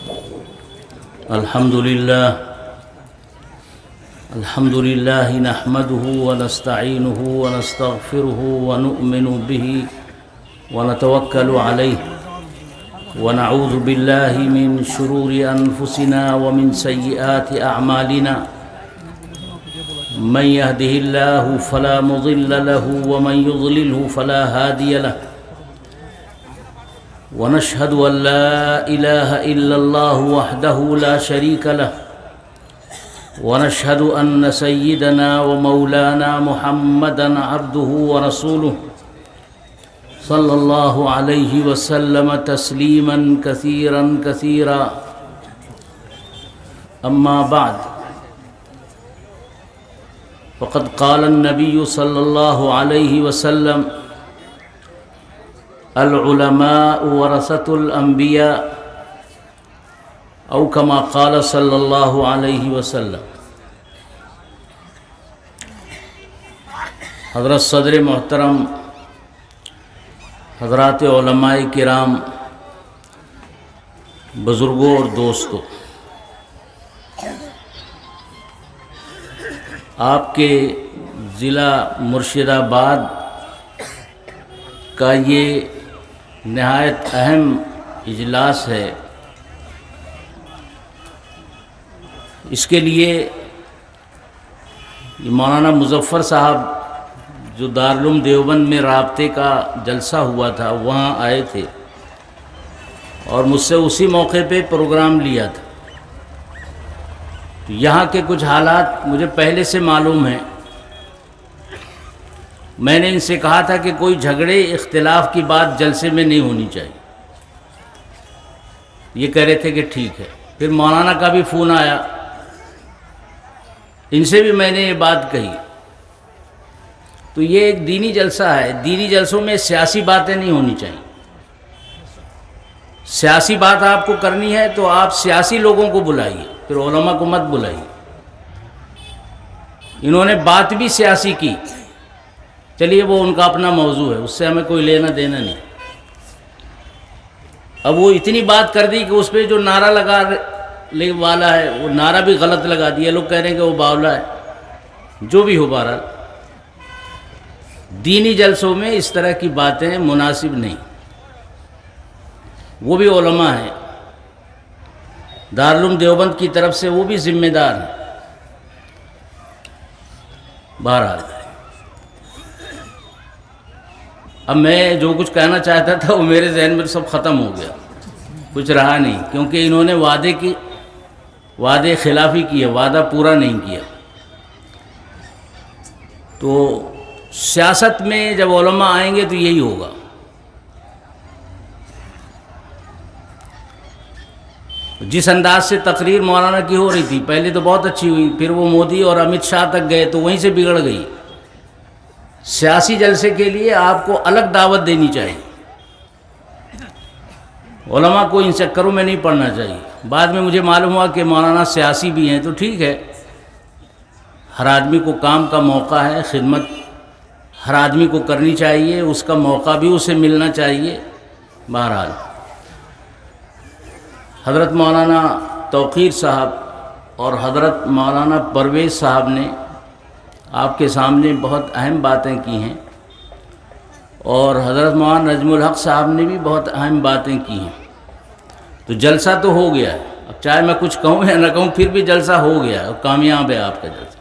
الحمد لله نحمده ونستعينه ونستغفره ونؤمن به ونتوكل عليه ونعوذ بالله من شرور أنفسنا ومن سيئات أعمالنا من يهده الله فلا مضل له ومن يضلله فلا هادي له ونشهد أن لا إله إلا الله وحده لا شريك له ونشهد أن سيدنا ومولانا محمدًا عبده ورسوله صلى الله عليه وسلم تسليمًا كثيرًا كثيرًا أما بعد فقد قال النبي صلى الله عليه وسلم العلماء ورثة الأنبياء أو كما قال صلی اللہ علیہ وسلم۔ حضرت صدر محترم، حضرات علماء کرام، بزرگوں اور دوستوں، آپ کے ضلع مرشد آباد کا یہ نہایت اہم اجلاس ہے۔ اس کے لیے مولانا مظفر صاحب جو دارالعلوم دیوبند میں رابطے کا جلسہ ہوا تھا وہاں آئے تھے اور مجھ سے اسی موقع پہ پروگرام لیا تھا۔ تو یہاں کے کچھ حالات مجھے پہلے سے معلوم ہیں۔ میں نے ان سے کہا تھا کہ کوئی جھگڑے اختلاف کی بات جلسے میں نہیں ہونی چاہیے۔ یہ کہہ رہے تھے کہ ٹھیک ہے۔ پھر مولانا کا بھی فون آیا، ان سے بھی میں نے یہ بات کہی۔ تو یہ ایک دینی جلسہ ہے، دینی جلسوں میں سیاسی باتیں نہیں ہونی چاہیے۔ سیاسی بات آپ کو کرنی ہے تو آپ سیاسی لوگوں کو بلائیے، پھر علماء کو مت بلائیے۔ انہوں نے بات بھی سیاسی کی، چلیے وہ ان کا اپنا موضوع ہے، اس سے ہمیں کوئی لینا دینا نہیں۔ اب وہ اتنی بات کر دی کہ اس پہ جو نعرہ لگا والا ہے وہ نعرہ بھی غلط لگا دیا، لوگ کہہ رہے ہیں کہ وہ باولا ہے۔ جو بھی ہو، بہرحال دینی جلسوں میں اس طرح کی باتیں مناسب نہیں۔ وہ بھی علماء ہیں، دارالعلوم دیوبند کی طرف سے وہ بھی ذمہ دار ہیں۔ بہرحال اب میں جو کچھ کہنا چاہتا تھا وہ میرے ذہن میں سب ختم ہو گیا، کچھ رہا نہیں، کیونکہ انہوں نے وعدے خلافی کی ہے، وعدہ پورا نہیں کیا۔ تو سیاست میں جب علماء آئیں گے تو یہی ہوگا۔ جس انداز سے تقریر مولانا کی ہو رہی تھی پہلے تو بہت اچھی ہوئی، پھر وہ مودی اور امت شاہ تک گئے تو وہیں سے بگڑ گئی۔ سیاسی جلسے کے لیے آپ کو الگ دعوت دینی چاہیے، علماء کو ان چکروں میں نہیں پڑنا چاہیے۔ بعد میں مجھے معلوم ہوا کہ مولانا سیاسی بھی ہیں، تو ٹھیک ہے، ہر آدمی کو کام کا موقع ہے، خدمت ہر آدمی کو کرنی چاہیے، اس کا موقع بھی اسے ملنا چاہیے۔ بہرحال حضرت مولانا توقیر صاحب اور حضرت مولانا پرویز صاحب نے آپ کے سامنے بہت اہم باتیں کی ہیں، اور حضرت مولانا نجم الحق صاحب نے بھی بہت اہم باتیں کی ہیں۔ تو جلسہ تو ہو گیا ہے، اب چاہے میں کچھ کہوں یا نہ کہوں پھر بھی جلسہ ہو گیا ہے اور کامیاب ہے آپ کا جلسہ۔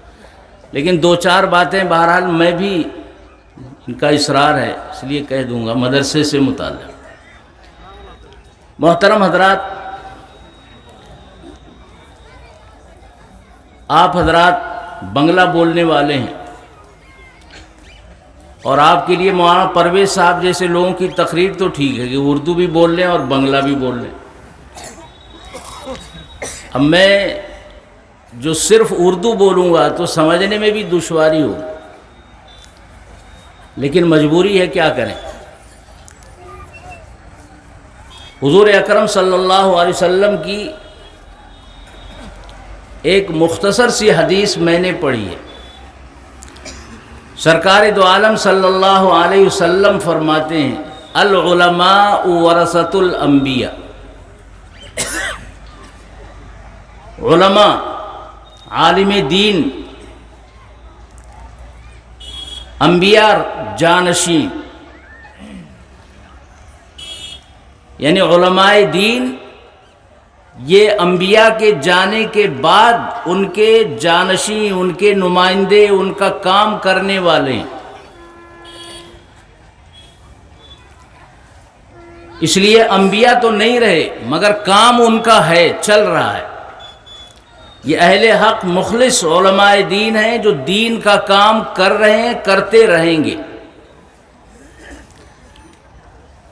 لیکن دو چار باتیں بہرحال میں بھی، ان کا اصرار ہے اس لیے کہہ دوں گا، مدرسے سے متعلق۔ محترم حضرات، آپ حضرات بنگلہ بولنے والے ہیں، اور آپ کے لیے مولانا پرویز صاحب جیسے لوگوں کی تقریر تو ٹھیک ہے کہ اردو بھی بول لیں اور بنگلہ بھی بول لیں۔ اب میں جو صرف اردو بولوں گا تو سمجھنے میں بھی دشواری ہوگی، لیکن مجبوری ہے، کیا کریں۔ حضور اکرم صلی اللہ علیہ وسلم کی ایک مختصر سی حدیث میں نے پڑھی ہے۔ سرکار دو عالم صلی اللہ علیہ وسلم فرماتے ہیں العلماء ورثۃ الانبیاء، علماء، عالم دین، انبیاء جانشین، یعنی علماء دین یہ انبیاء کے جانے کے بعد ان کے جانشین، ان کے نمائندے، ان کا کام کرنے والے ہیں۔ اس لیے انبیاء تو نہیں رہے مگر کام ان کا ہے، چل رہا ہے۔ یہ اہل حق مخلص علماء دین ہیں جو دین کا کام کر رہے ہیں، کرتے رہیں گے۔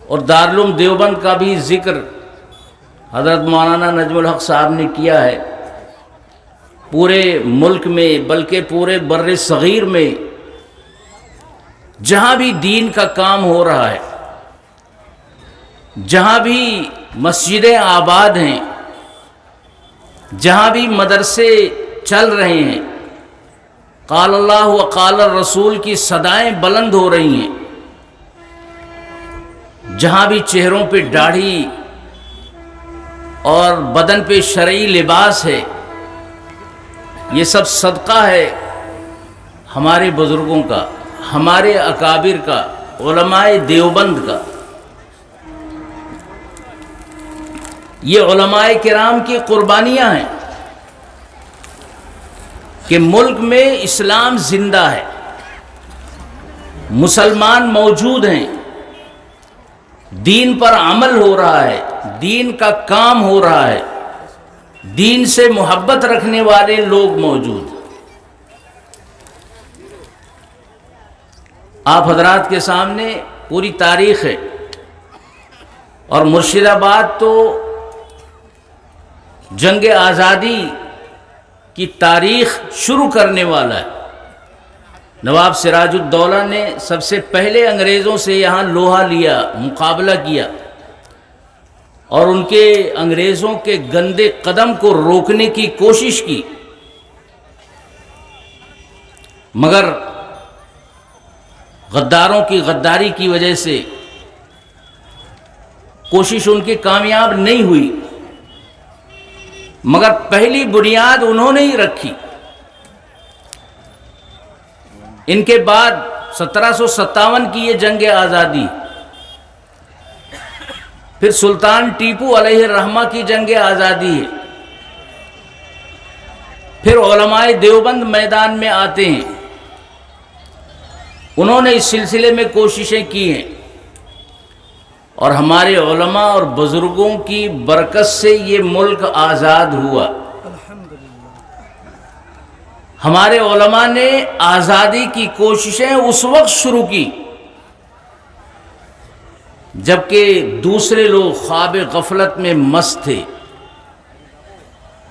اور دارالعلوم دیوبند کا بھی ذکر حضرت مولانا نجم الحق صاحب نے کیا ہے۔ پورے ملک میں بلکہ پورے بر صغیر میں جہاں بھی دین کا کام ہو رہا ہے، جہاں بھی مسجدیں آباد ہیں، جہاں بھی مدرسے چل رہے ہیں، قال اللہ و قال الرسول کی صدائیں بلند ہو رہی ہیں، جہاں بھی چہروں پہ داڑھی اور بدن پہ شرعی لباس ہے، یہ سب صدقہ ہے ہمارے بزرگوں کا، ہمارے اکابر کا، علماء دیوبند کا۔ یہ علماء کرام کی قربانیاں ہیں کہ ملک میں اسلام زندہ ہے، مسلمان موجود ہیں، دین پر عمل ہو رہا ہے، دین کا کام ہو رہا ہے، دین سے محبت رکھنے والے لوگ موجود ہیں۔ آپ حضرات کے سامنے پوری تاریخ ہے، اور مرشد آباد تو جنگ آزادی کی تاریخ شروع کرنے والا ہے۔ نواب سراج الدولہ نے سب سے پہلے انگریزوں سے یہاں لوہا لیا، مقابلہ کیا، اور ان کے انگریزوں کے گندے قدم کو روکنے کی کوشش کی، مگر غداروں کی غداری کی وجہ سے کوشش ان کی کامیاب نہیں ہوئی، مگر پہلی بنیاد انہوں نے ہی رکھی۔ ان کے بعد 1757 کی یہ جنگ آزادی، پھر سلطان ٹیپو علیہ الرحمہ کی جنگ آزادی ہے، پھر علماء دیوبند میدان میں آتے ہیں، انہوں نے اس سلسلے میں کوششیں کی ہیں، اور ہمارے علماء اور بزرگوں کی برکت سے یہ ملک آزاد ہوا۔ ہمارے علماء نے آزادی کی کوششیں اس وقت شروع کی جبکہ دوسرے لوگ خواب غفلت میں مست تھے،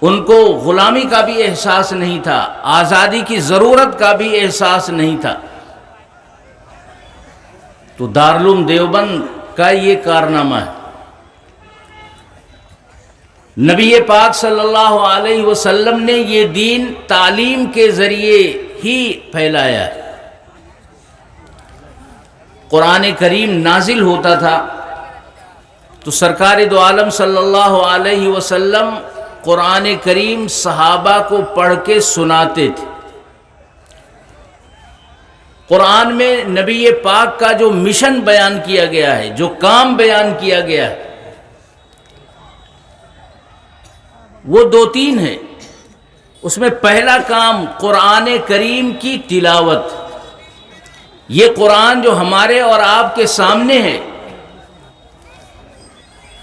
ان کو غلامی کا بھی احساس نہیں تھا، آزادی کی ضرورت کا بھی احساس نہیں تھا۔ تو دارالعلوم دیوبند کا یہ کارنامہ ہے۔ نبی پاک صلی اللہ علیہ وسلم نے یہ دین تعلیم کے ذریعے ہی پھیلایا ہے۔ قرآن کریم نازل ہوتا تھا تو سرکار دو عالم صلی اللہ علیہ وسلم قرآن کریم صحابہ کو پڑھ کے سناتے تھے۔ قرآن میں نبی پاک کا جو مشن بیان کیا گیا ہے، جو کام بیان کیا گیا ہے، وہ دو تین ہے۔ اس میں پہلا کام قرآن کریم کی تلاوت۔ یہ قرآن جو ہمارے اور آپ کے سامنے ہے،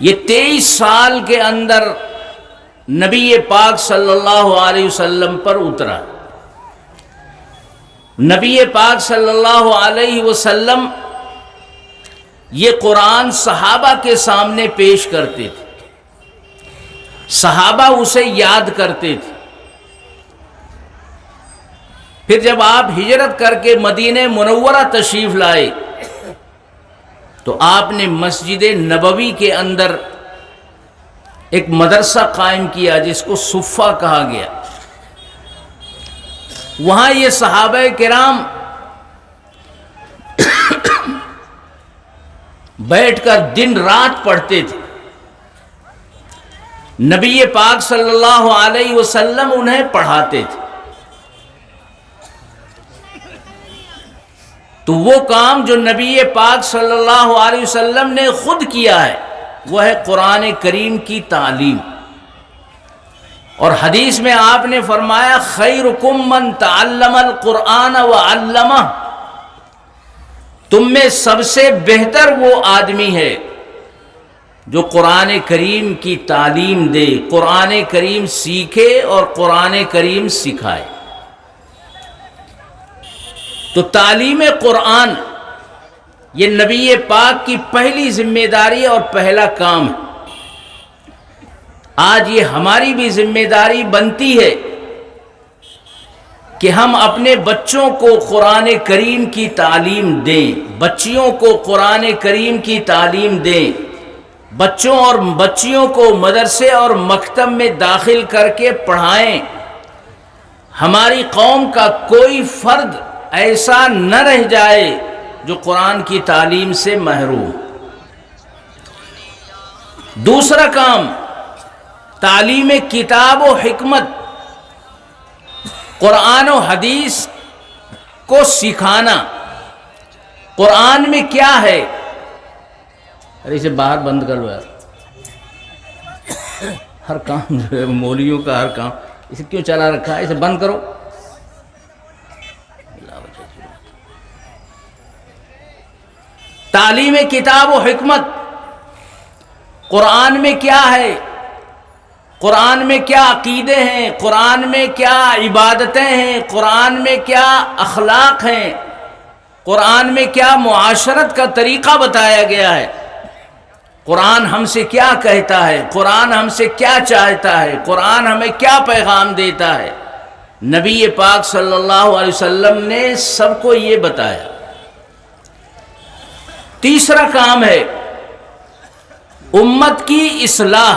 یہ 23 سال کے اندر نبی پاک صلی اللہ علیہ وسلم پر اترا۔ نبی پاک صلی اللہ علیہ وسلم یہ قرآن صحابہ کے سامنے پیش کرتے تھے، صحابہ اسے یاد کرتے تھے۔ پھر جب آپ ہجرت کر کے مدینہ منورہ تشریف لائے تو آپ نے مسجد نبوی کے اندر ایک مدرسہ قائم کیا جس کو صفہ کہا گیا۔ وہاں یہ صحابہ کرام بیٹھ کر دن رات پڑھتے تھے، نبی پاک صلی اللہ علیہ وسلم انہیں پڑھاتے تھے۔ تو وہ کام جو نبی پاک صلی اللہ علیہ وسلم نے خود کیا ہے وہ ہے قرآن کریم کی تعلیم۔ اور حدیث میں آپ نے فرمایا خیرکم من تعلم القرآن وعلمہ، تم میں سب سے بہتر وہ آدمی ہے جو قرآن کریم کی تعلیم دے، قرآن کریم سیکھے اور قرآن کریم سکھائے۔ تو تعلیم قرآن یہ نبی پاک کی پہلی ذمہ داری اور پہلا کام ہے۔ آج یہ ہماری بھی ذمہ داری بنتی ہے کہ ہم اپنے بچوں کو قرآن کریم کی تعلیم دیں، بچیوں کو قرآن کریم کی تعلیم دیں، بچوں اور بچیوں کو مدرسے اور مکتب میں داخل کر کے پڑھائیں۔ ہماری قوم کا کوئی فرد ایسا نہ رہ جائے جو قرآن کی تعلیم سے محروم۔ دوسرا کام تعلیم کتاب و حکمت، قرآن و حدیث کو سکھانا۔ قرآن میں کیا ہے؟ ارے اسے باہر بند کر لو یار، ہر کام جو ہے مولویوں کا ہر کام اسے کیوں چلا رکھا ہے، اسے بند کرو۔ تعلیم کتاب و حکمت، قرآن میں کیا ہے، قرآن میں کیا عقیدے ہیں، قرآن میں کیا عبادتیں ہیں، قرآن میں کیا اخلاق ہیں، قرآن میں کیا معاشرت کا طریقہ بتایا گیا ہے، قرآن ہم سے کیا کہتا ہے، قرآن ہم سے کیا چاہتا ہے، قرآن ہمیں کیا پیغام دیتا ہے۔ نبی پاک صلی اللہ علیہ وسلم نے سب کو یہ بتایا۔ تیسرا کام ہے امت کی اصلاح۔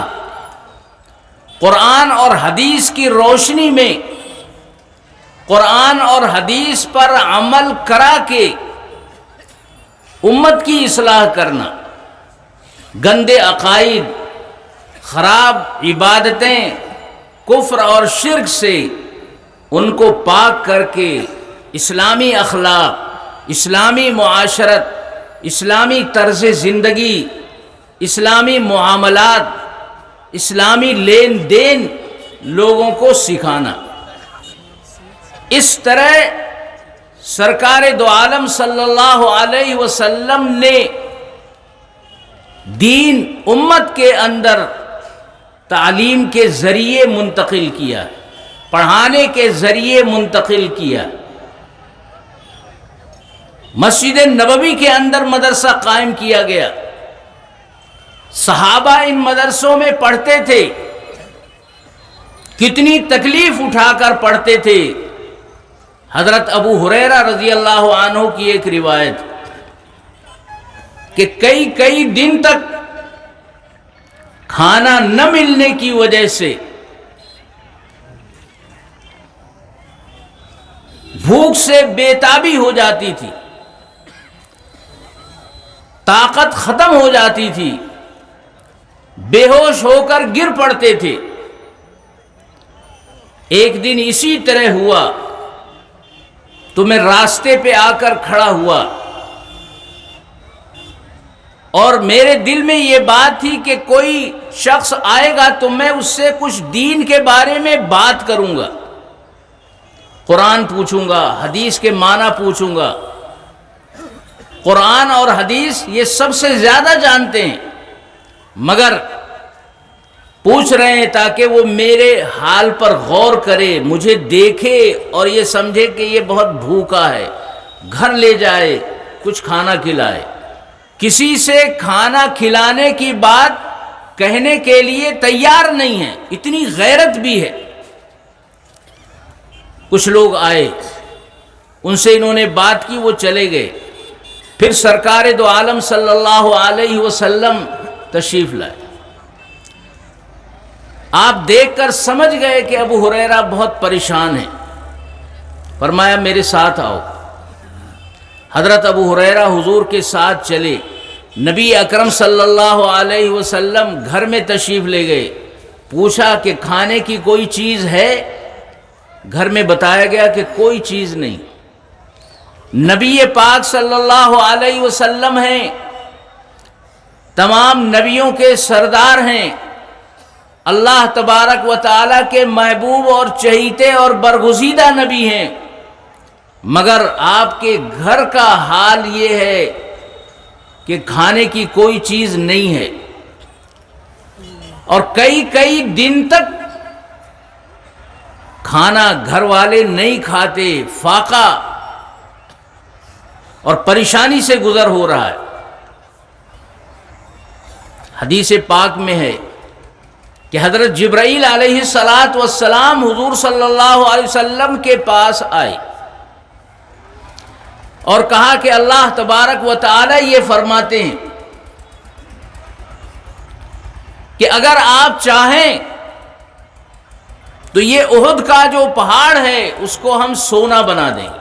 قرآن اور حدیث کی روشنی میں قرآن اور حدیث پر عمل کرا کے امت کی اصلاح کرنا، گندے عقائد، خراب عبادتیں، کفر اور شرک سے ان کو پاک کر کے اسلامی اخلاق، اسلامی معاشرت، اسلامی طرز زندگی، اسلامی معاملات، اسلامی لین دین لوگوں کو سکھانا۔ اس طرح سرکار دو عالم صلی اللہ علیہ وسلم نے دین امت کے اندر تعلیم کے ذریعے منتقل کیا، پڑھانے کے ذریعے منتقل کیا۔ مسجد نبوی کے اندر مدرسہ قائم کیا گیا، صحابہ ان مدرسوں میں پڑھتے تھے، کتنی تکلیف اٹھا کر پڑھتے تھے۔ حضرت ابو ہریرہ رضی اللہ عنہ کی ایک روایت کہ کئی دن تک کھانا نہ ملنے کی وجہ سے بھوک سے بےتابی ہو جاتی تھی، طاقت ختم ہو جاتی تھی، بے ہوش ہو کر گر پڑتے تھے۔ ایک دن اسی طرح ہوا تو میں راستے پہ آ کر کھڑا ہوا اور میرے دل میں یہ بات تھی کہ کوئی شخص آئے گا تو میں اس سے کچھ دین کے بارے میں بات کروں گا، قرآن پوچھوں گا، حدیث کے معنی پوچھوں گا۔ قرآن اور حدیث یہ سب سے زیادہ جانتے ہیں، مگر پوچھ رہے ہیں تاکہ وہ میرے حال پر غور کرے، مجھے دیکھے اور یہ سمجھے کہ یہ بہت بھوکا ہے، گھر لے جائے کچھ کھانا کھلائے۔ کسی سے کھانا کھلانے کی بات کہنے کے لیے تیار نہیں ہے، اتنی غیرت بھی ہے۔ کچھ لوگ آئے، ان سے انہوں نے بات کی، وہ چلے گئے۔ پھر سرکار دو عالم صلی اللہ علیہ وسلم تشریف لائے۔ آپ دیکھ کر سمجھ گئے کہ ابو ہریرہ بہت پریشان ہیں، فرمایا میرے ساتھ آؤ۔ حضرت ابو ہریرہ حضور کے ساتھ چلے، نبی اکرم صلی اللہ علیہ وسلم گھر میں تشریف لے گئے، پوچھا کہ کھانے کی کوئی چیز ہے؟ گھر میں بتایا گیا کہ کوئی چیز نہیں۔ نبی پاک صلی اللہ علیہ وسلم ہیں، تمام نبیوں کے سردار ہیں، اللہ تبارک و تعالیٰ کے محبوب اور چہیتے اور برگزیدہ نبی ہیں، مگر آپ کے گھر کا حال یہ ہے کہ کھانے کی کوئی چیز نہیں ہے، اور کئی کئی دن تک کھانا گھر والے نہیں کھاتے، فاقہ اور پریشانی سے گزر ہو رہا ہے۔ حدیث پاک میں ہے کہ حضرت جبرائیل علیہ السلام حضور صلی اللہ علیہ وسلم کے پاس آئے اور کہا کہ اللہ تبارک و تعالی یہ فرماتے ہیں کہ اگر آپ چاہیں تو یہ احد کا جو پہاڑ ہے اس کو ہم سونا بنا دیں گے،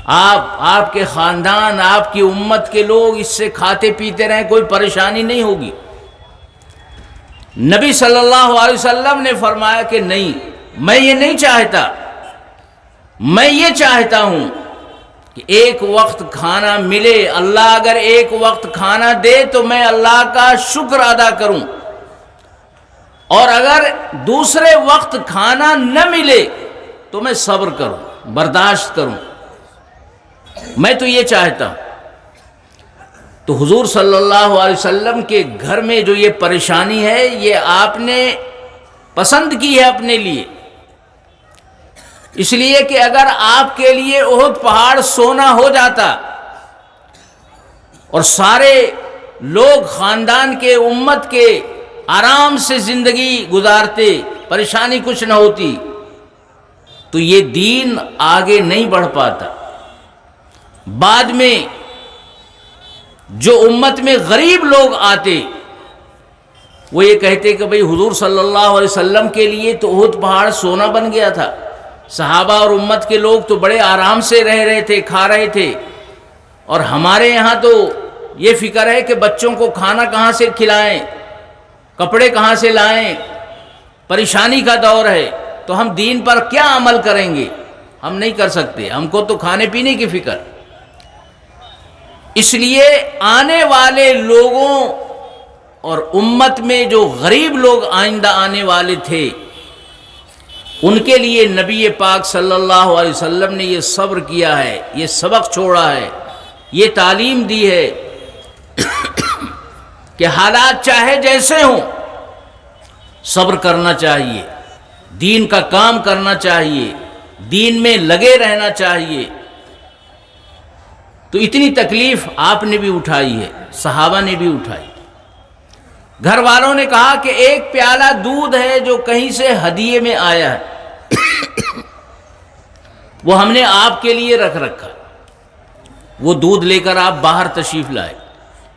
آپ کے خاندان، آپ کی امت کے لوگ اس سے کھاتے پیتے رہیں، کوئی پریشانی نہیں ہوگی۔ نبی صلی اللہ علیہ وسلم نے فرمایا کہ نہیں، میں یہ نہیں چاہتا، میں یہ چاہتا ہوں کہ ایک وقت کھانا ملے، اللہ اگر ایک وقت کھانا دے تو میں اللہ کا شکر ادا کروں، اور اگر دوسرے وقت کھانا نہ ملے تو میں صبر کروں، برداشت کروں، میں تو یہ چاہتا ہوں۔ تو حضور صلی اللہ علیہ وسلم کے گھر میں جو یہ پریشانی ہے یہ آپ نے پسند کی ہے اپنے لیے، اس لیے کہ اگر آپ کے لیے احد پہاڑ سونا ہو جاتا اور سارے لوگ خاندان کے، امت کے آرام سے زندگی گزارتے، پریشانی کچھ نہ ہوتی، تو یہ دین آگے نہیں بڑھ پاتا۔ بعد میں جو امت میں غریب لوگ آتے وہ یہ کہتے کہ بھئی حضور صلی اللہ علیہ وسلم کے لیے تو احد پہاڑ سونا بن گیا تھا، صحابہ اور امت کے لوگ تو بڑے آرام سے رہ رہے تھے، کھا رہے تھے، اور ہمارے یہاں تو یہ فکر ہے کہ بچوں کو کھانا کہاں سے کھلائیں، کپڑے کہاں سے لائیں، پریشانی کا دور ہے، تو ہم دین پر کیا عمل کریں گے؟ ہم نہیں کر سکتے، ہم کو تو کھانے پینے کی فکر۔ اس لیے آنے والے لوگوں اور امت میں جو غریب لوگ آئندہ آنے والے تھے ان کے لیے نبی پاک صلی اللہ علیہ وسلم نے یہ صبر کیا ہے، یہ سبق چھوڑا ہے، یہ تعلیم دی ہے کہ حالات چاہے جیسے ہوں صبر کرنا چاہیے، دین کا کام کرنا چاہیے، دین میں لگے رہنا چاہیے۔ تو اتنی تکلیف آپ نے بھی اٹھائی ہے، صحابہ نے بھی اٹھائی۔ گھر والوں نے کہا کہ ایک پیالہ دودھ ہے جو کہیں سے ہدیے میں آیا ہے، وہ ہم نے آپ کے لیے رکھ رکھا، وہ دودھ لے کر آپ باہر تشریف لائے۔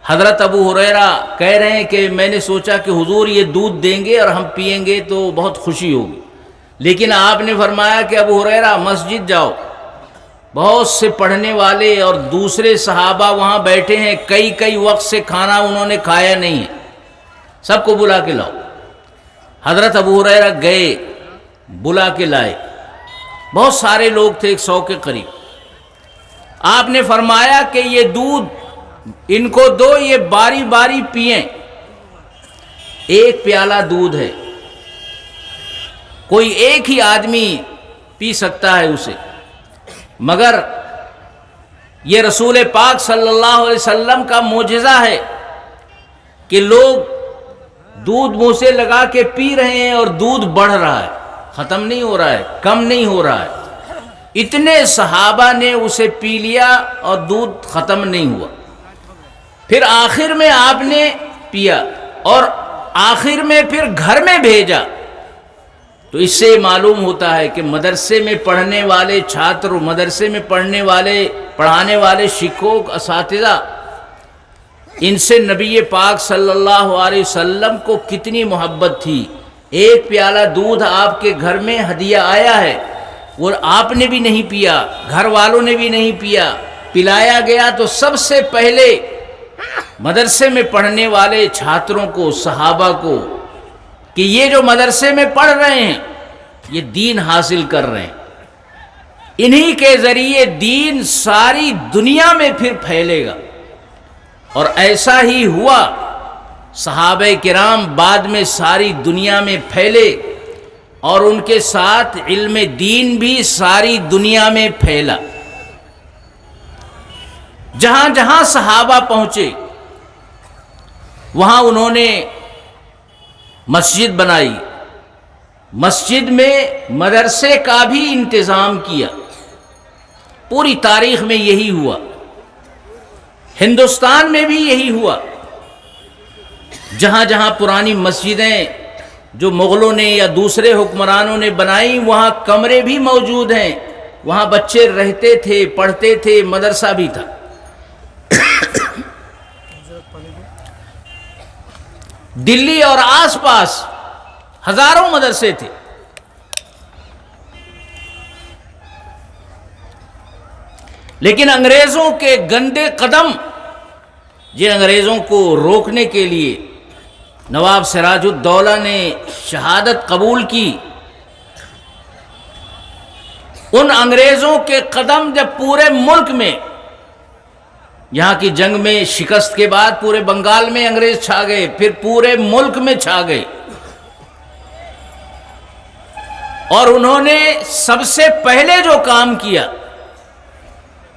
حضرت ابو ہریرہ کہہ رہے ہیں کہ میں نے سوچا کہ حضور یہ دودھ دیں گے اور ہم پئیں گے تو بہت خوشی ہوگی، لیکن آپ نے فرمایا کہ ابو ہریرہ مسجد جاؤ، بہت سے پڑھنے والے اور دوسرے صحابہ وہاں بیٹھے ہیں، کئی وقت سے کھانا انہوں نے کھایا نہیں ہے، سب کو بلا کے لاؤ۔ حضرت ابو ہریرہ گئے، بلا کے لائے، بہت سارے لوگ تھے، 100 کے قریب۔ آپ نے فرمایا کہ یہ دودھ ان کو دو، یہ باری باری پئیں، ایک پیالہ دودھ ہے، کوئی ایک ہی آدمی پی سکتا ہے اسے، مگر یہ رسول پاک صلی اللہ علیہ وسلم کا معجزہ ہے کہ لوگ دودھ منہ سے لگا کے پی رہے ہیں اور دودھ بڑھ رہا ہے، ختم نہیں ہو رہا ہے، کم نہیں ہو رہا ہے۔ اتنے صحابہ نے اسے پی لیا اور دودھ ختم نہیں ہوا۔ پھر آخر میں آپ نے پیا اور آخر میں پھر گھر میں بھیجا۔ تو اس سے معلوم ہوتا ہے کہ مدرسے میں پڑھنے والے چھاتر، مدرسے میں پڑھانے والے شکوک، اساتذہ، ان سے نبی پاک صلی اللہ علیہ وسلم کو کتنی محبت تھی۔ ایک پیالہ دودھ آپ کے گھر میں ہدیہ آیا ہے، وہ آپ نے بھی نہیں پیا، گھر والوں نے بھی نہیں پیا، پلایا گیا تو سب سے پہلے مدرسے میں پڑھنے والے چھاتروں کو، صحابہ کو، کہ یہ جو مدرسے میں پڑھ رہے ہیں یہ دین حاصل کر رہے ہیں، انہی کے ذریعے دین ساری دنیا میں پھر پھیلے گا۔ اور ایسا ہی ہوا، صحابہ کرام بعد میں ساری دنیا میں پھیلے اور ان کے ساتھ علم دین بھی ساری دنیا میں پھیلا۔ جہاں جہاں صحابہ پہنچے وہاں انہوں نے مسجد بنائی، مسجد میں مدرسے کا بھی انتظام کیا۔ پوری تاریخ میں یہی ہوا، ہندوستان میں بھی یہی ہوا۔ جہاں جہاں پرانی مسجدیں جو مغلوں نے یا دوسرے حکمرانوں نے بنائی وہاں کمرے بھی موجود ہیں، وہاں بچے رہتے تھے، پڑھتے تھے، مدرسہ بھی تھا۔ دلی اور آس پاس ہزاروں مدرسے تھے۔ لیکن انگریزوں کے گندے قدم، جن انگریزوں کو روکنے کے لیے نواب سراج الدولہ نے شہادت قبول کی، ان انگریزوں کے قدم جب پورے ملک میں، یہاں کی جنگ میں شکست کے بعد پورے بنگال میں انگریز چھا گئے، پھر پورے ملک میں چھا گئے، اور انہوں نے سب سے پہلے جو کام کیا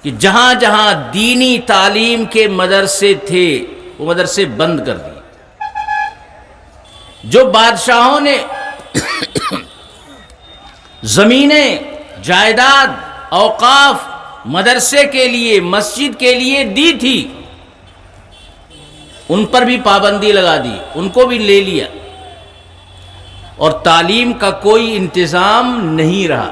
کہ جہاں جہاں دینی تعلیم کے مدرسے تھے وہ مدرسے بند کر دیے۔ جو بادشاہوں نے زمینیں، جائیداد، اوقاف مدرسے کے لیے، مسجد کے لیے دی تھی، ان پر بھی پابندی لگا دی، ان کو بھی لے لیا، اور تعلیم کا کوئی انتظام نہیں رہا۔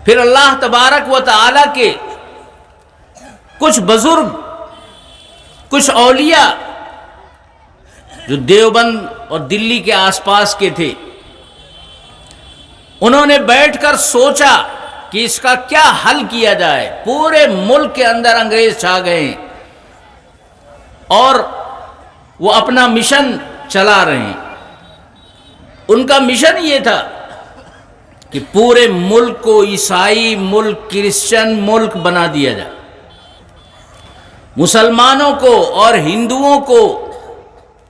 پھر اللہ تبارک و تعالی کے کچھ بزرگ، کچھ اولیاء جو دیوبند اور دلی کے آس پاس کے تھے، انہوں نے بیٹھ کر سوچا کہ اس کا کیا حل کیا جائے۔ پورے ملک کے اندر انگریز چھا گئے ہیں اور وہ اپنا مشن چلا رہے ہیں۔ ان کا مشن یہ تھا کہ پورے ملک کو عیسائی ملک، کرسچن ملک بنا دیا جائے، مسلمانوں کو اور ہندوؤں کو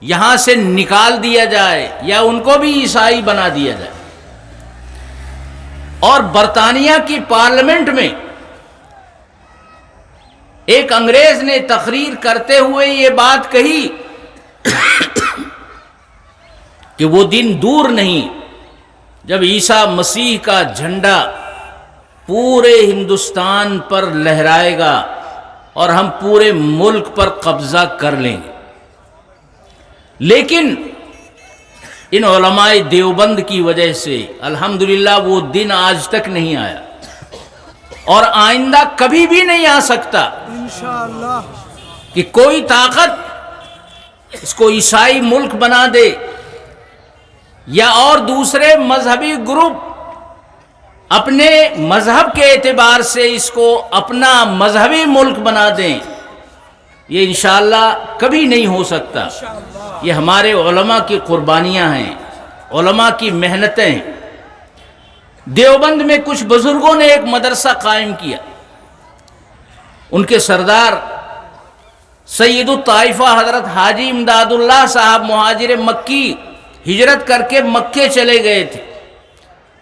یہاں سے نکال دیا جائے یا ان کو بھی عیسائی بنا دیا جائے۔ اور برطانیہ کی پارلیمنٹ میں ایک انگریز نے تقریر کرتے ہوئے یہ بات کہی کہ وہ دن دور نہیں جب عیسیٰ مسیح کا جھنڈا پورے ہندوستان پر لہرائے گا اور ہم پورے ملک پر قبضہ کر لیں گے۔ لیکن ان علماء دیوبند کی وجہ سے الحمدللہ وہ دن آج تک نہیں آیا اور آئندہ کبھی بھی نہیں آ سکتا انشاءاللہ کہ کوئی طاقت اس کو عیسائی ملک بنا دے یا اور دوسرے مذہبی گروپ اپنے مذہب کے اعتبار سے اس کو اپنا مذہبی ملک بنا دیں۔ یہ انشاءاللہ کبھی نہیں ہو سکتا۔ یہ ہمارے علماء کی قربانیاں ہیں، علماء کی محنتیں ہیں۔ دیوبند میں کچھ بزرگوں نے ایک مدرسہ قائم کیا۔ ان کے سردار سید الطائفہ حضرت حاجی امداد اللہ صاحب مہاجر مکی ہجرت کر کے مکے چلے گئے تھے۔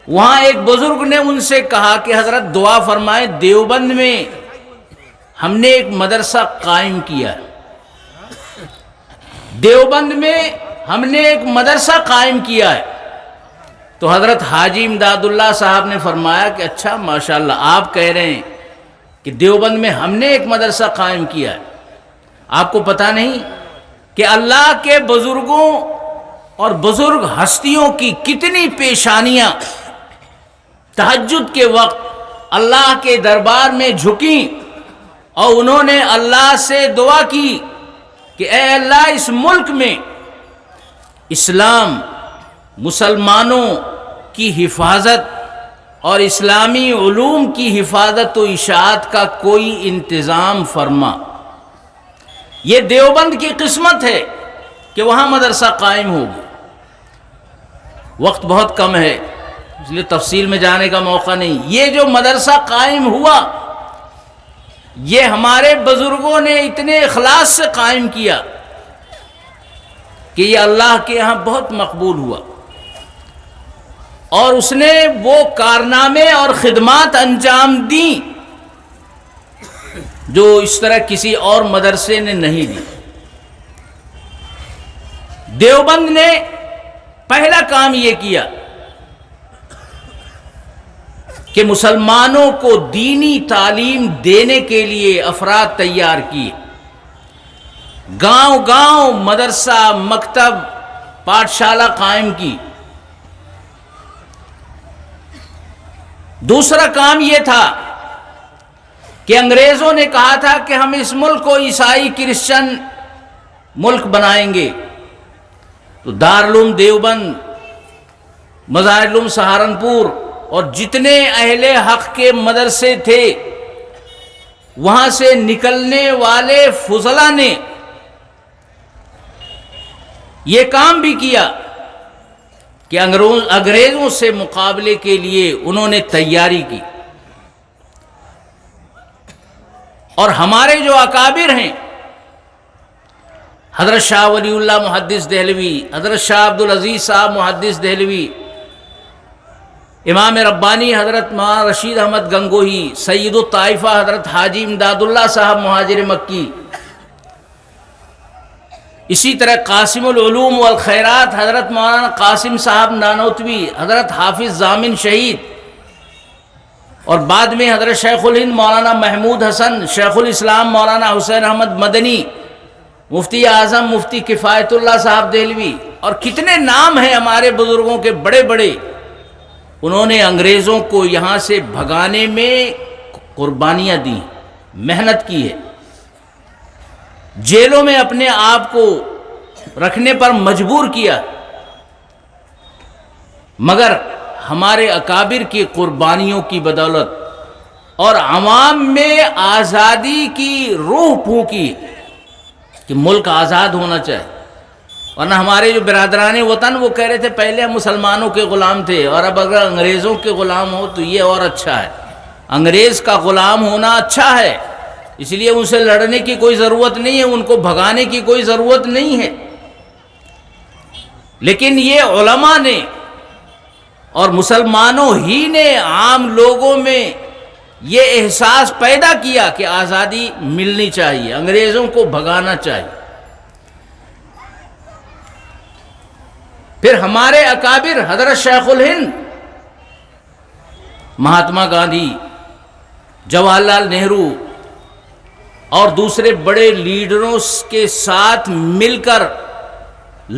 وہاں ایک بزرگ نے ان سے کہا کہ حضرت دعا فرمائے، دیوبند میں ہم نے ایک مدرسہ قائم کیا ہے، دیوبند میں ہم نے ایک مدرسہ قائم کیا ہے۔ تو حضرت حاجی امداد اللہ صاحب نے فرمایا کہ اچھا ماشاءاللہ، آپ کہہ رہے ہیں کہ دیوبند میں ہم نے ایک مدرسہ قائم کیا ہے، آپ کو پتہ نہیں کہ اللہ کے بزرگوں اور بزرگ ہستیوں کی کتنی پیشانیاں تہجد کے وقت اللہ کے دربار میں جھکیں اور انہوں نے اللہ سے دعا کی کہ اے اللہ اس ملک میں اسلام، مسلمانوں کی حفاظت اور اسلامی علوم کی حفاظت و اشاعت کا کوئی انتظام فرما۔ یہ دیوبند کی قسمت ہے کہ کہ وہاں مدرسہ قائم ہوگا. وقت بہت کم ہے اس لیے تفصیل میں جانے کا موقع نہیں. یہ جو مدرسہ قائم ہوا یہ ہمارے بزرگوں نے اتنے اخلاص سے قائم کیا کہ یہ اللہ کے یہاں بہت مقبول ہوا، اور اس نے وہ کارنامے اور خدمات انجام دیں جو اس طرح کسی اور مدرسے نے نہیں دی. دیوبند نے پہلا کام یہ کیا کہ مسلمانوں کو دینی تعلیم دینے کے لیے افراد تیار کیے. گاؤں گاؤں مدرسہ، مکتب، پاٹھشالہ قائم کی. دوسرا کام یہ تھا کہ انگریزوں نے کہا تھا کہ ہم اس ملک کو عیسائی کرسچن ملک بنائیں گے، تو دارالعلوم دیوبند، مظاہرالعلوم سہارنپور اور جتنے اہل حق کے مدرسے تھے وہاں سے نکلنے والے فضلاء نے یہ کام بھی کیا کہ انگریزوں سے مقابلے کے لیے انہوں نے تیاری کی. اور ہمارے جو اکابر ہیں، حضرت شاہ ولی اللہ محدث دہلوی، حضرت شاہ عبدالعزیز صاحب محدث دہلوی، امام ربانی حضرت مولانا رشید احمد گنگوہی، سید الطائفہ حضرت حاجی امداد اللہ صاحب مہاجر مکی، اسی طرح قاسم العلوم والخیرات حضرت مولانا قاسم صاحب نانوتوی، حضرت حافظ ضامن شہید، اور بعد میں حضرت شیخ الہند مولانا محمود حسن، شیخ الاسلام مولانا حسین احمد مدنی، مفتی اعظم مفتی کفایت اللہ صاحب دہلوی، اور کتنے نام ہیں ہمارے بزرگوں کے بڑے بڑے. انہوں نے انگریزوں کو یہاں سے بھگانے میں قربانیاں دی، محنت کی ہے، جیلوں میں اپنے آپ کو رکھنے پر مجبور کیا، مگر ہمارے اکابر کی قربانیوں کی بدولت اور عوام میں آزادی کی روح پھونکی کہ ملک آزاد ہونا چاہیے. ورنہ ہمارے جو برادران وطن وہ کہہ رہے تھے پہلے ہم مسلمانوں کے غلام تھے، اور اب اگر انگریزوں کے غلام ہو تو یہ اور اچھا ہے. انگریز کا غلام ہونا اچھا ہے، اس لیے ان سے لڑنے کی کوئی ضرورت نہیں ہے، ان کو بھگانے کی کوئی ضرورت نہیں ہے. لیکن یہ علماء نے اور مسلمانوں ہی نے عام لوگوں میں یہ احساس پیدا کیا کہ آزادی ملنی چاہیے، انگریزوں کو بھگانا چاہیے. پھر ہمارے اکابر حضرت شیخ الہند، مہاتما گاندھی، جواہر لال نہرو اور دوسرے بڑے لیڈروں کے ساتھ مل کر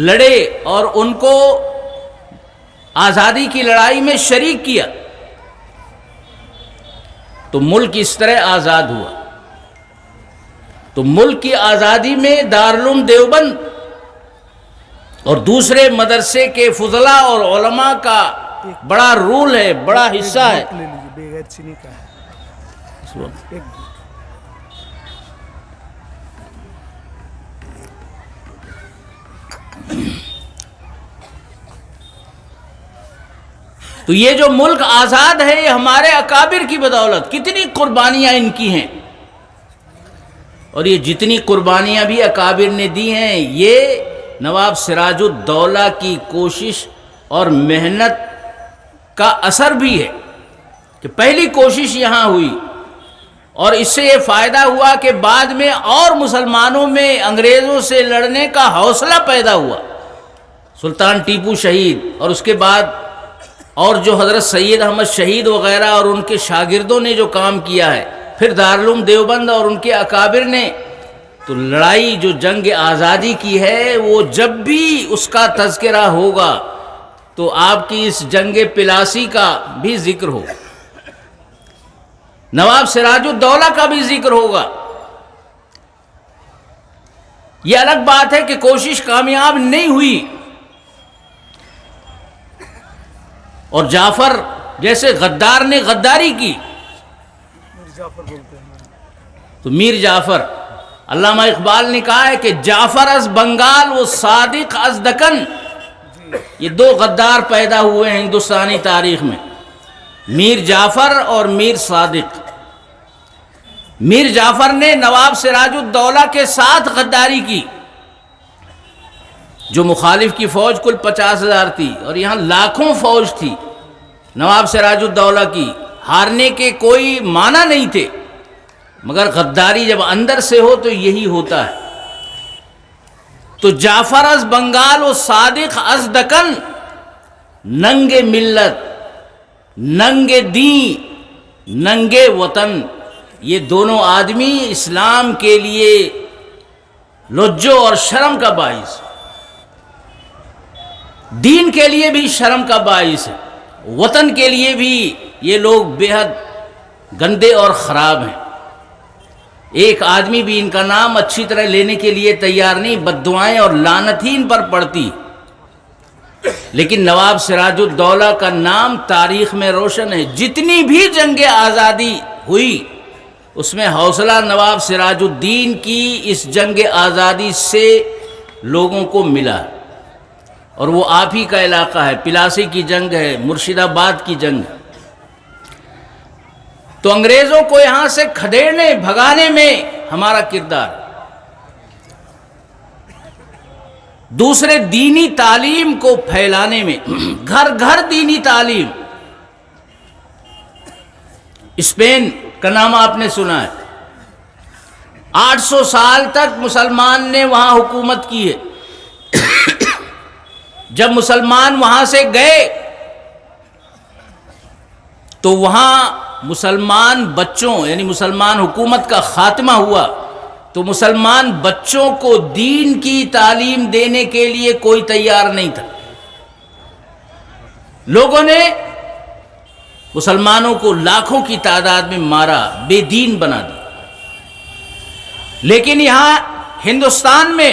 لڑے اور ان کو آزادی کی لڑائی میں شریک کیا، تو ملک اس طرح آزاد ہوا. تو ملک کی آزادی میں دارالعلوم دیوبند اور دوسرے مدرسے کے فضلاء اور علماء کا بڑا رول ہے، بڑا حصہ ہے. تو یہ جو ملک آزاد ہے یہ ہمارے اکابر کی بدولت، کتنی قربانیاں ان کی ہیں، اور یہ جتنی قربانیاں بھی اکابر نے دی ہیں یہ نواب سراج الدولہ کی کوشش اور محنت کا اثر بھی ہے کہ پہلی کوشش یہاں ہوئی، اور اس سے یہ فائدہ ہوا کہ بعد میں اور مسلمانوں میں انگریزوں سے لڑنے کا حوصلہ پیدا ہوا. سلطان ٹیپو شہید، اور اس کے بعد اور جو حضرت سید احمد شہید وغیرہ اور ان کے شاگردوں نے جو کام کیا ہے، پھر دارالعلوم دیوبند اور ان کے اکابر نے، تو لڑائی جو جنگ آزادی کی ہے وہ جب بھی اس کا تذکرہ ہوگا تو آپ کی اس جنگ پلاسی کا بھی ذکر ہوگا، نواب سراج الدولہ کا بھی ذکر ہوگا. یہ الگ بات ہے کہ کوشش کامیاب نہیں ہوئی، اور جعفر جیسے غدار نے غداری کی، تو میر جعفر علامہ اقبال نے کہا ہے کہ جعفر از بنگال و صادق از دکن، یہ دو غدار پیدا ہوئے ہیں ہندوستانی تاریخ میں، میر جعفر اور میر صادق۔ میر جعفر نے نواب سراج الدولہ کے ساتھ غداری کی، جو مخالف کی فوج کل 50,000 تھی اور یہاں لاکھوں فوج تھی نواب سراج الدولہ کی، ہارنے کے کوئی معنی نہیں تھے، مگر غداری جب اندر سے ہو تو یہی ہوتا ہے۔ تو جعفر از بنگال و صادق از دکن، ننگے ملت، ننگے دین، ننگے وطن، یہ دونوں آدمی اسلام کے لیے لجو اور شرم کا باعث، دین کے لیے بھی شرم کا باعث ہے، وطن کے لیے بھی یہ لوگ بے حد گندے اور خراب ہیں۔ ایک آدمی بھی ان کا نام اچھی طرح لینے کے لیے تیار نہیں، بددعائیں اور لعنت ہی ان پر پڑتی۔ لیکن نواب سراج الدولہ کا نام تاریخ میں روشن ہے، جتنی بھی جنگ آزادی ہوئی اس میں حوصلہ نواب سراج الدین کی اس جنگ آزادی سے لوگوں کو ملا، اور وہ آپ ہی کا علاقہ ہے، پلاسی کی جنگ ہے، مرشد آباد کی جنگ ہے۔ تو انگریزوں کو یہاں سے کھدیڑنے بھگانے میں ہمارا کردار، دوسرے دینی تعلیم کو پھیلانے میں، گھر گھر دینی تعلیم۔ اسپین کا نام آپ نے سنا ہے، 800 سال تک مسلمان نے وہاں حکومت کی ہے۔ جب مسلمان وہاں سے گئے تو وہاں مسلمان بچوں، یعنی مسلمان حکومت کا خاتمہ ہوا تو مسلمان بچوں کو دین کی تعلیم دینے کے لیے کوئی تیار نہیں تھا۔ لوگوں نے مسلمانوں کو لاکھوں کی تعداد میں مارا، بے دین بنا دیا۔ لیکن یہاں ہندوستان میں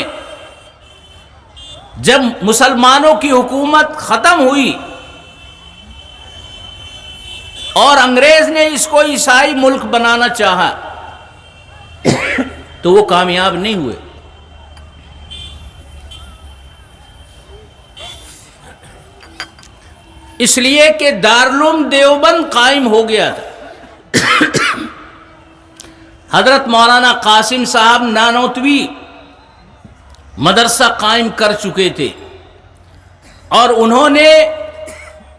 جب مسلمانوں کی حکومت ختم ہوئی اور انگریز نے اس کو عیسائی ملک بنانا چاہا تو وہ کامیاب نہیں ہوئے۔ اس لیے کہ دارالعلوم دیوبند قائم ہو گیا تھا۔ حضرت مولانا قاسم صاحب نانوتوی مدرسہ قائم کر چکے تھے، اور انہوں نے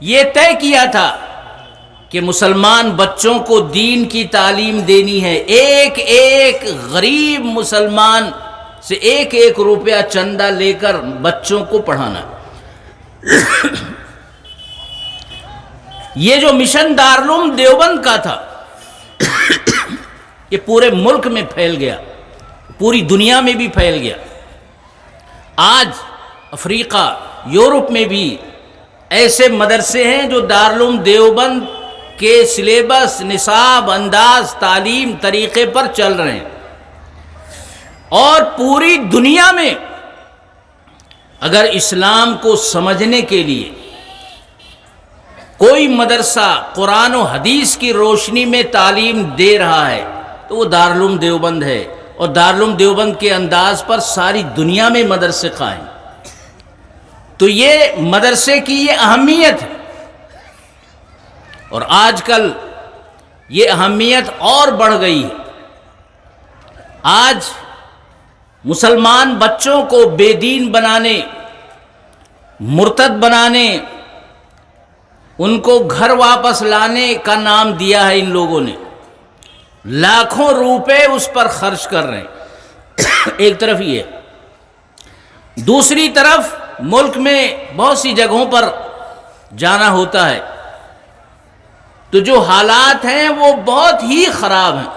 یہ طے کیا تھا کہ مسلمان بچوں کو دین کی تعلیم دینی ہے، ایک ایک غریب مسلمان سے 1 روپیہ چندہ لے کر بچوں کو پڑھانا۔ یہ جو مشن دارالعلوم دیوبند کا تھا یہ پورے ملک میں پھیل گیا، پوری دنیا میں بھی پھیل گیا۔ آج افریقہ، یورپ میں بھی ایسے مدرسے ہیں جو دارالعلوم دیوبند کے سلیبس، نصاب، انداز تعلیم، طریقے پر چل رہے ہیں۔ اور پوری دنیا میں اگر اسلام کو سمجھنے کے لیے کوئی مدرسہ قرآن و حدیث کی روشنی میں تعلیم دے رہا ہے تو وہ دارالعلوم دیوبند ہے، اور دارالعلوم دیوبند کے انداز پر ساری دنیا میں مدرسے قائم۔ تو یہ مدرسے کی یہ اہمیت ہے، اور آج کل یہ اہمیت اور بڑھ گئی ہے۔ آج مسلمان بچوں کو بے دین بنانے، مرتد بنانے، ان کو گھر واپس لانے کا نام دیا ہے ان لوگوں نے، لاکھوں روپے اس پر خرچ کر رہے ہیں۔ ایک طرف یہ، دوسری طرف ملک میں بہت سی جگہوں پر جانا ہوتا ہے تو جو حالات ہیں وہ بہت ہی خراب ہیں۔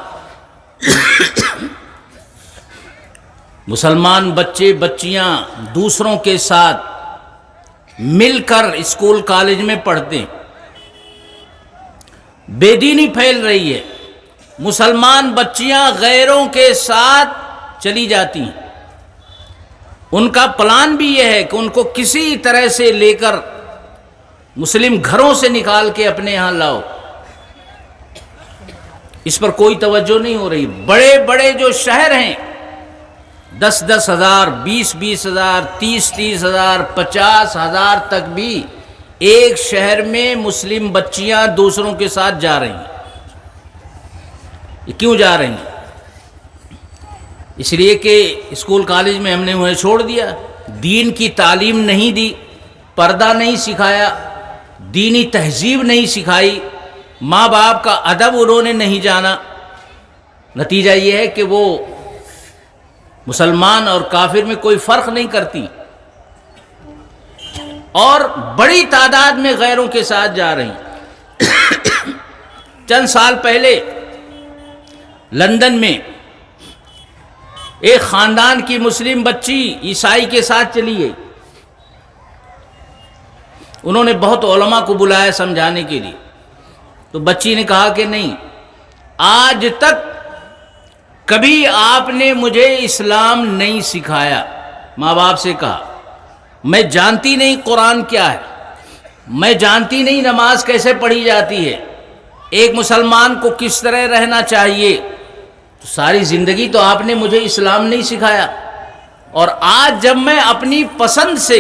مسلمان بچے بچیاں دوسروں کے ساتھ مل کر اسکول کالج میں پڑھتے ہیں، بے دینی پھیل رہی ہے، مسلمان بچیاں غیروں کے ساتھ چلی جاتی ہیں۔ ان کا پلان بھی یہ ہے کہ ان کو کسی طرح سے لے کر مسلم گھروں سے نکال کے اپنے یہاں لاؤ۔ اس پر کوئی توجہ نہیں ہو رہی۔ بڑے بڑے جو شہر ہیں 10,000 20,000 30,000 50,000 تک بھی ایک شہر میں مسلم بچیاں دوسروں کے ساتھ جا رہی ہیں۔ یہ کیوں جا رہی ہیں؟ اس لیے کہ اسکول کالج میں ہم نے انہیں چھوڑ دیا، دین کی تعلیم نہیں دی، پردہ نہیں سکھایا، دینی تہذیب نہیں سکھائی، ماں باپ کا ادب انہوں نے نہیں جانا۔ نتیجہ یہ ہے کہ وہ مسلمان اور کافر میں کوئی فرق نہیں کرتی، اور بڑی تعداد میں غیروں کے ساتھ جا رہی ہیں۔ چند سال پہلے لندن میں ایک خاندان کی مسلم بچی عیسائی کے ساتھ چلی گئی۔ انہوں نے بہت علماء کو بلایا سمجھانے کے لیے، تو بچی نے کہا کہ نہیں، آج تک کبھی آپ نے مجھے اسلام نہیں سکھایا۔ ماں باپ سے کہا میں جانتی نہیں قرآن کیا ہے، میں جانتی نہیں نماز کیسے پڑھی جاتی ہے، ایک مسلمان کو کس طرح رہنا چاہیے، تو ساری زندگی تو آپ نے مجھے اسلام نہیں سکھایا، اور آج جب میں اپنی پسند سے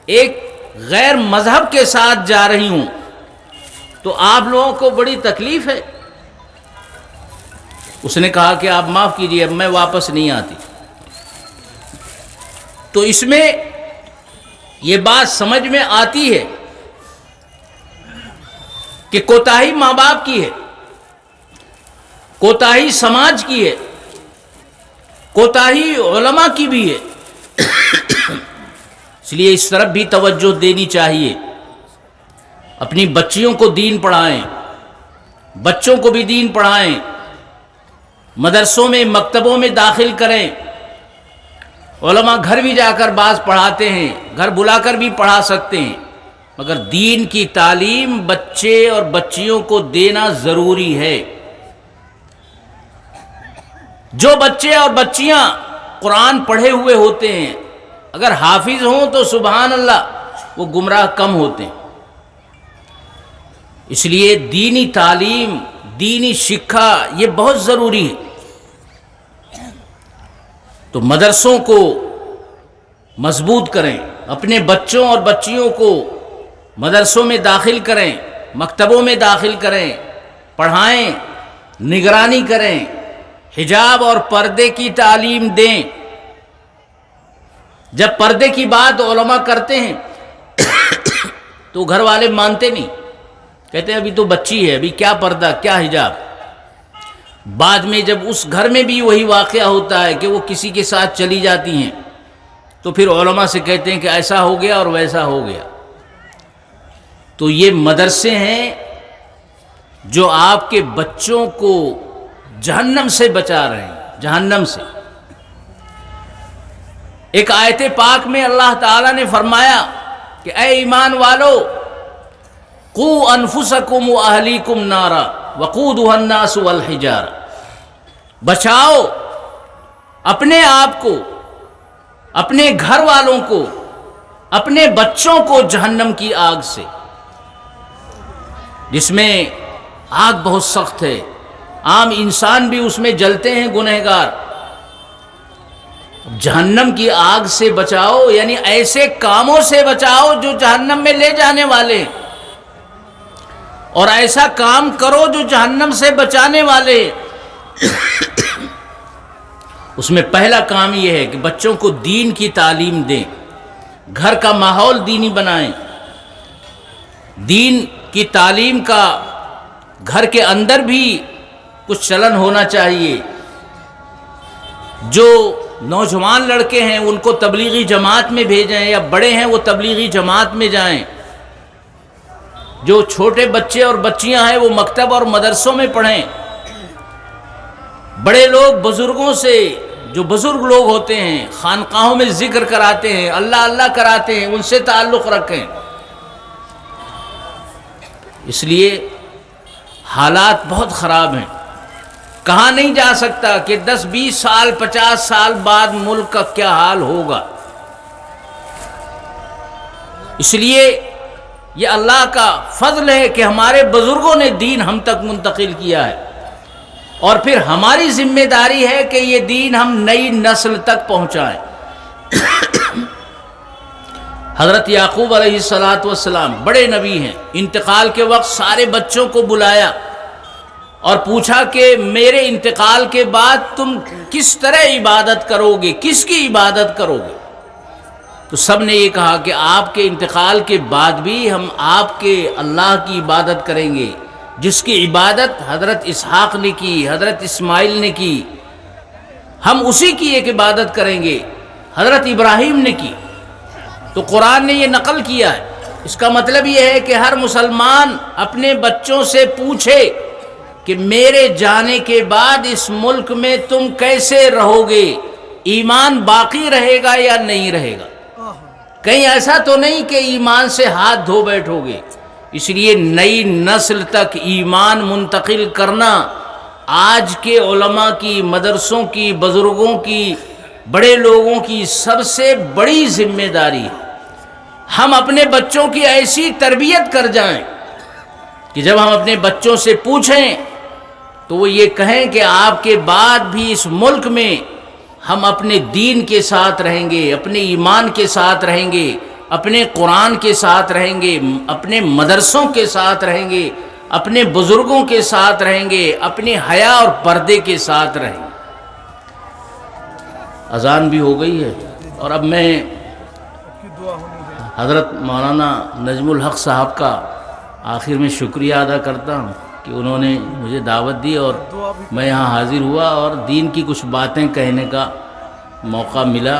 ایک غیر مذہب کے ساتھ جا رہی ہوں تو آپ لوگوں کو بڑی تکلیف ہے۔ اس نے کہا کہ آپ معاف کیجیے، اب میں واپس نہیں آتی۔ تو اس میں یہ بات سمجھ میں آتی ہے کہ کوتاہی ماں باپ کی ہے، کوتاہی سماج کی ہے، کوتاہی علماء کی بھی ہے۔ اس لیے اس طرف بھی توجہ دینی چاہیے، اپنی بچیوں کو دین پڑھائیں، بچوں کو بھی دین پڑھائیں، مدرسوں میں مکتبوں میں داخل کریں۔ علماء گھر بھی جا کر بعض پڑھاتے ہیں، گھر بلا کر بھی پڑھا سکتے ہیں، مگر دین کی تعلیم بچے اور بچیوں کو دینا ضروری ہے۔ جو بچے اور بچیاں قرآن پڑھے ہوئے ہوتے ہیں، اگر حافظ ہوں تو سبحان اللہ، وہ گمراہ کم ہوتے ہیں۔ اس لیے دینی تعلیم، دینی شکھا یہ بہت ضروری ہے۔ تو مدرسوں کو مضبوط کریں، اپنے بچوں اور بچیوں کو مدرسوں میں داخل کریں، مکتبوں میں داخل کریں، پڑھائیں، نگرانی کریں، حجاب اور پردے کی تعلیم دیں۔ جب پردے کی بات علماء کرتے ہیں تو گھر والے مانتے نہیں، کہتے ہیں ابھی تو بچی ہے، ابھی کیا پردہ کیا حجاب۔ بعد میں جب اس گھر میں بھی وہی واقعہ ہوتا ہے کہ وہ کسی کے ساتھ چلی جاتی ہیں، تو پھر علماء سے کہتے ہیں کہ ایسا ہو گیا اور ویسا ہو گیا۔ تو یہ مدرسے ہیں جو آپ کے بچوں کو جہنم سے بچا رہے ہیں، جہنم سے۔ ایک آیت پاک میں اللہ تعالیٰ نے فرمایا کہ اے ایمان والو، قوا انفسکم واہلیکم نارا وقودها الناس والحجارہ، بچاؤ اپنے آپ کو، اپنے گھر والوں کو، اپنے بچوں کو جہنم کی آگ سے، جس میں آگ بہت سخت ہے، عام انسان بھی اس میں جلتے ہیں گنہگار۔ جہنم کی آگ سے بچاؤ، یعنی ایسے کاموں سے بچاؤ جو جہنم میں لے جانے والے ہیں، اور ایسا کام کرو جو جہنم سے بچانے والے۔ اس میں پہلا کام یہ ہے کہ بچوں کو دین کی تعلیم دیں، گھر کا ماحول دینی بنائیں۔ دین کی تعلیم کا گھر کے اندر بھی کچھ چلن ہونا چاہیے۔ جو نوجوان لڑکے ہیں ان کو تبلیغی جماعت میں بھیجیں، یا بڑے ہیں وہ تبلیغی جماعت میں جائیں۔ جو چھوٹے بچے اور بچیاں ہیں وہ مکتب اور مدرسوں میں پڑھیں۔ بڑے لوگ بزرگوں سے، جو بزرگ لوگ ہوتے ہیں خانقاہوں میں ذکر کراتے ہیں، اللہ اللہ کراتے ہیں، ان سے تعلق رکھیں۔ اس لیے حالات بہت خراب ہیں، کہا نہیں جا سکتا کہ 10 20 سال 50 سال بعد ملک کا کیا حال ہوگا۔ اس لیے یہ اللہ کا فضل ہے کہ ہمارے بزرگوں نے دین ہم تک منتقل کیا ہے، اور پھر ہماری ذمہ داری ہے کہ یہ دین ہم نئی نسل تک پہنچائیں۔ حضرت یعقوب علیہ السلام بڑے نبی ہیں، انتقال کے وقت سارے بچوں کو بلایا اور پوچھا کہ میرے انتقال کے بعد تم کس طرح عبادت کرو گے، کس کی عبادت کرو گے؟ تو سب نے یہ کہا کہ آپ کے انتقال کے بعد بھی ہم آپ کے اللہ کی عبادت کریں گے، جس کی عبادت حضرت اسحاق نے کی، حضرت اسماعیل نے کی، ہم اسی کی ایک عبادت کریں گے، حضرت ابراہیم نے کی۔ تو قرآن نے یہ نقل کیا ہے۔ اس کا مطلب یہ ہے کہ ہر مسلمان اپنے بچوں سے پوچھے کہ میرے جانے کے بعد اس ملک میں تم کیسے رہو گے، ایمان باقی رہے گا یا نہیں رہے گا؟ کہیں ایسا تو نہیں کہ ایمان سے ہاتھ دھو بیٹھو گے۔ اس لیے نئی نسل تک ایمان منتقل کرنا آج کے علماء کی، مدرسوں کی، بزرگوں کی، بڑے لوگوں کی سب سے بڑی ذمہ داری ہے۔ ہم اپنے بچوں کی ایسی تربیت کر جائیں کہ جب ہم اپنے بچوں سے پوچھیں تو وہ یہ کہیں کہ آپ کے بعد بھی اس ملک میں ہم اپنے دین کے ساتھ رہیں گے، اپنے ایمان کے ساتھ رہیں گے، اپنے قرآن کے ساتھ رہیں گے، اپنے مدرسوں کے ساتھ رہیں گے، اپنے بزرگوں کے ساتھ رہیں گے، اپنے حیا اور پردے کے ساتھ رہیں گے۔ اذان بھی ہو گئی ہے اور اب میں حضرت مولانا نجم الحق صاحب کا آخر میں شکریہ ادا کرتا ہوں کہ انہوں نے مجھے دعوت دی اور میں یہاں حاضر ہوا اور دین کی کچھ باتیں کہنے کا موقع ملا۔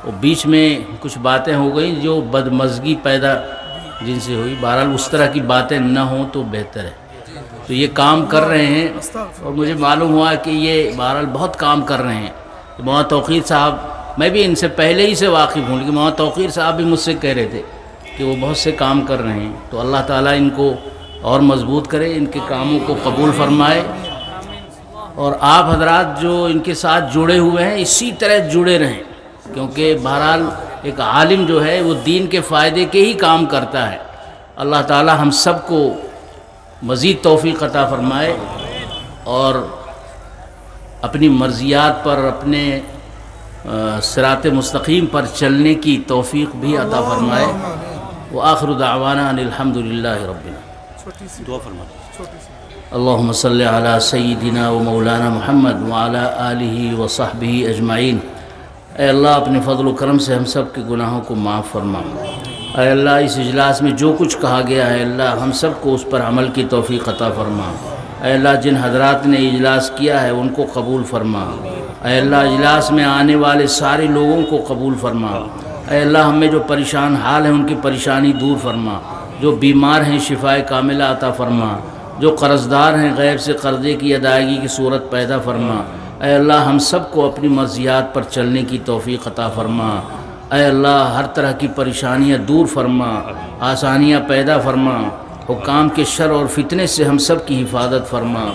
اور بیچ میں کچھ باتیں ہو گئیں جو بدمزگی پیدا جن سے ہوئی، بہرحال اس طرح کی باتیں نہ ہوں تو بہتر ہے۔ تو یہ کام کر رہے ہیں اور مجھے معلوم ہوا کہ یہ بہرحال بہت کام کر رہے ہیں۔ مولانا توقیر صاحب، میں بھی ان سے پہلے ہی سے واقف ہوں، لیکن مولانا توقیر صاحب بھی مجھ سے کہہ رہے تھے کہ وہ بہت سے کام کر رہے ہیں۔ تو اللہ تعالیٰ ان کو اور مضبوط کرے، ان کے کاموں کو قبول فرمائے، اور آپ حضرات جو ان کے ساتھ جڑے ہوئے ہیں اسی طرح جڑے رہیں، کیونکہ بہرحال ایک عالم جو ہے وہ دین کے فائدے کے ہی کام کرتا ہے۔ اللہ تعالیٰ ہم سب کو مزید توفیق عطا فرمائے اور اپنی مرضیات پر، اپنے صراط مستقیم پر چلنے کی توفیق بھی عطا فرمائے۔ وآخر دعوانا ان الحمدللہ رب العالمین۔ دعا فرمائے۔ اللہم صلی علی سیدنا و مولانا محمد وعلی آلہ و صحبہ اجمعین۔ اے اللہ اپنے فضل و کرم سے ہم سب کے گناہوں کو معاف فرما۔ اے اللہ اس اجلاس میں جو کچھ کہا گیا ہے اللہ ہم سب کو اس پر عمل کی توفیق عطا فرما۔ اے اللہ جن حضرات نے اجلاس کیا ہے ان کو قبول فرما۔ اے اللہ اجلاس میں آنے والے سارے لوگوں کو قبول فرما۔ اے اللہ ہم میں جو پریشان حال ہیں ان کی پریشانی دور فرما، جو بیمار ہیں شفائے کاملہ عطا فرما، جو قرض دار ہیں غیب سے قرضے کی ادائیگی کی صورت پیدا فرما۔ اے اللہ ہم سب کو اپنی مرضیات پر چلنے کی توفیق عطا فرما۔ اے اللہ ہر طرح کی پریشانیاں دور فرما، آسانیاں پیدا فرما، حکام کے شر اور فتنے سے ہم سب کی حفاظت فرما۔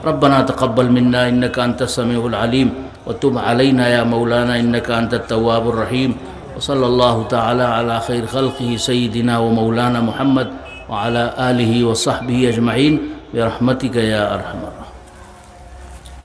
ربنا تقبل منا انک انت السمیع العلیم وتب علینا یا مولانا انک انت التواب الرحیم۔ وصلی اللہ تعالی علی خیر خلقہ سیدنا و مولانا محمد وعلی آلہ و صحبہ اجمعین برحمتک یا ارحم الراحمین۔